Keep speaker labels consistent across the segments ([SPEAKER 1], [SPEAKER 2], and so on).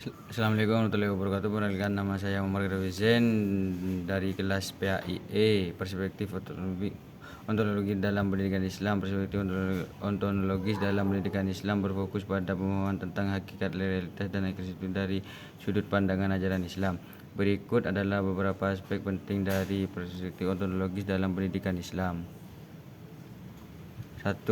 [SPEAKER 1] Assalamualaikum warahmatullahi wabarakatuh. Perkenalkan, nama saya Muhammad Rizwan dari kelas PAIE, Perspektif Ontologi dalam Pendidikan Islam. Perspektif ontologis dalam pendidikan Islam berfokus pada pemahaman tentang hakikat, realitas, dan eksis dari sudut pandangan ajaran Islam. Berikut adalah beberapa aspek penting dari perspektif ontologis dalam pendidikan Islam. 1.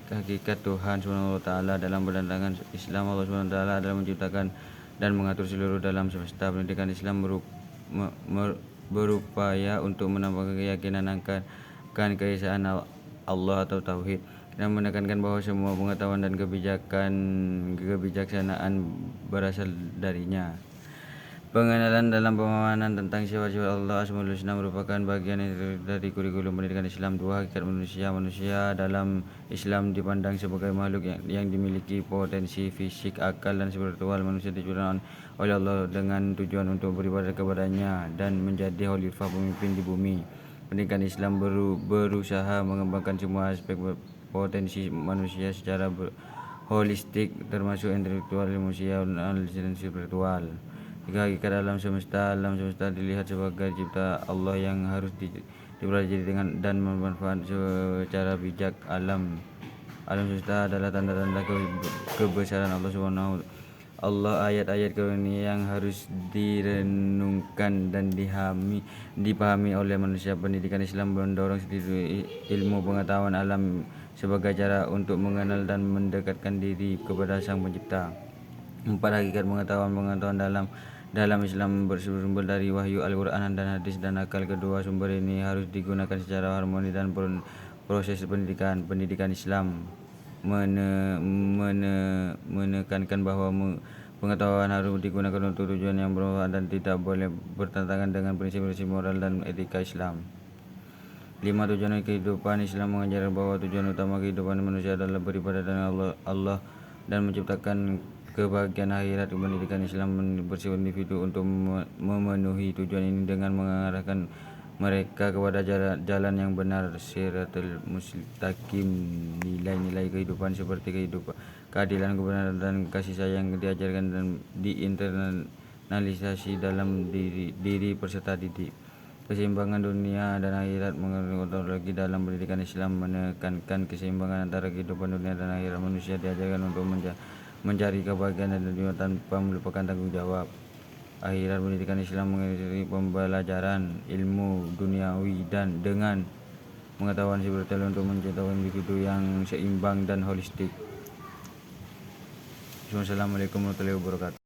[SPEAKER 1] Hakikat Tuhan SWT. Dalam pandangan Islam, Allah SWT adalah menciptakan dan mengatur seluruh dalam semesta. Pendidikan Islam berupaya untuk menambahkan keyakinan akan keesaan Allah atau Tauhid, dan menekankan bahwa semua pengetahuan dan kebijaksanaan berasal darinya. Pengenalan dalam pemahaman tentang sifat-sifat Allah Asmaul Husna merupakan bagian dari kurikulum pendidikan Islam. 2. Hakikat manusia. Manusia dalam Islam dipandang sebagai makhluk yang dimiliki potensi fisik, akal, dan spiritual. Manusia diciptakan oleh Allah dengan tujuan untuk beribadah kepadanya dan menjadi khalifah pemimpin di bumi. Pendidikan Islam berusaha mengembangkan semua aspek potensi manusia secara holistik, termasuk intelektual, emosional, dan spiritual. 3. Hakikat alam semesta. Alam semesta dilihat sebagai cipta Allah yang harus dipelajari dan memanfaatkan secara bijak. Alam semesta adalah tanda-tanda kebesaran Allah Subhanahu Allah. Ayat-ayat karunia yang harus direnungkan dan dipahami oleh manusia. Pendidikan Islam mendorong ilmu pengetahuan alam sebagai cara untuk mengenal dan mendekatkan diri kepada Sang Pencipta. 4. Hakikat pengetahuan dalam Islam bersumber dari wahyu, Al-Quran, dan hadis, dan akal. Kedua sumber ini harus digunakan secara harmoni dan proses pendidikan Islam menekankan bahwa pengetahuan harus digunakan untuk tujuan yang bermanfaat dan tidak boleh bertentangan dengan prinsip-prinsip moral dan etika Islam. 5. Tujuan kehidupan. Islam mengajarkan bahwa tujuan utama kehidupan manusia adalah beribadah dan Allah dan menciptakan kebahagiaan akhirat. Pendidikan Islam bersifat individu untuk memenuhi tujuan ini dengan mengarahkan mereka kepada jalan yang benar, Shiratal Mustaqim. Nilai-nilai kehidupan seperti keadilan, kebenaran, dan kasih sayang diajarkan dan diinternalisasi dalam diri peserta didik. Keseimbangan dunia dan akhirat. Mengenai ontologi dalam pendidikan Islam menekankan keseimbangan antara kehidupan dunia dan akhirat. Manusia diajarkan untuk mencari kebahagiaan dan tujuan tanpa melupakan tanggung jawab akhirat. Pendidikan Islam mengajarkan pembelajaran ilmu duniawi dan dengan pengetahuan spiritual untuk menciptakan individu yang seimbang dan holistik. Assalamualaikum warahmatullahi wabarakatuh.